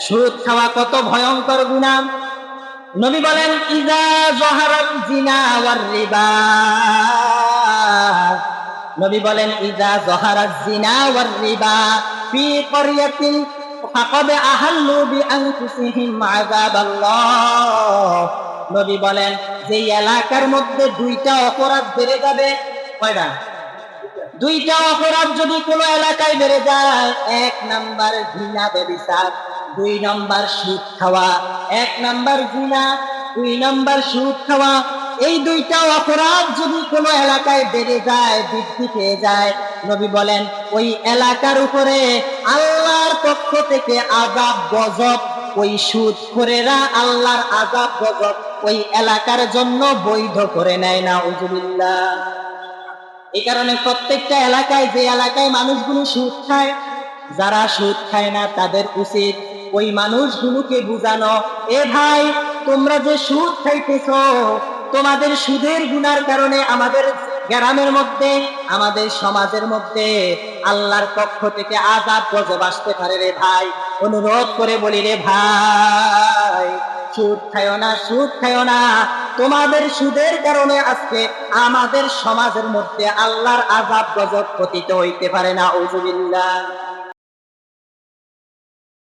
সুদ খাওয়া কত ভয়ঙ্কর গুনাহ। নবী বলেন ইজা যাহারাল জিনা ওয়ার রিবা, নবী বলেন ইজা যাহারাজ জিনা ওয়ার রিবা ফি ক্বরিয়াতিন ফাকাদ আহাল্লু বিআনফুসিহিম আযাবাল্লাহ। নবী বলেন যে এলাকার মধ্যে দুইটা অপরাধ বেড়ে যাবে, কয়টা? দুইটা অপরাধ যদি কোনো এলাকায় বেড়ে যায়, এক নাম্বার জিনা ব্যভিচার, দুই নাম্বার সুদ খাওয়া। এক নাম্বার জিনা, দুই নাম্বার সুদ খাওয়া। এই দুইটা অপরাধ যদি কোনো এলাকায় বেড়ে যায়, বৃদ্ধি পেয়ে যায়, নবী বলেন ওই এলাকার উপরে আল্লাহর পক্ষ থেকে আযাব গজব, ওই সুদখোরেরা আল্লাহর আযাব গজব ওই এলাকার জন্য বৈধ করে নেয়। নাউযুবিল্লাহ। এই কারণে প্রত্যেকটা এলাকায়, যে এলাকায় মানুষগুলো সুদ খায়, যারা সুদ খায় না তাদের উচিত ওই মানুষগুলোকে বুঝানো, এ ভাই তোমরা যে সুদ খাইতেছো, তোমাদের সুদের গুনার কারণে আমাদের গ্রামের মধ্যে, আমাদের সমাজের মধ্যে আল্লাহর পক্ষ থেকে আযাব গজব আসতে পারে রে ভাই। অনুরোধ করে বলি রে ভাই, সুদ খায়ো না, সুদ খায়ো না। তোমাদের সুদের কারণে আজকে আমাদের সমাজের মধ্যে আল্লাহর আযাব গজব পতিত হইতে পারে। নাউযুবিল্লাহ।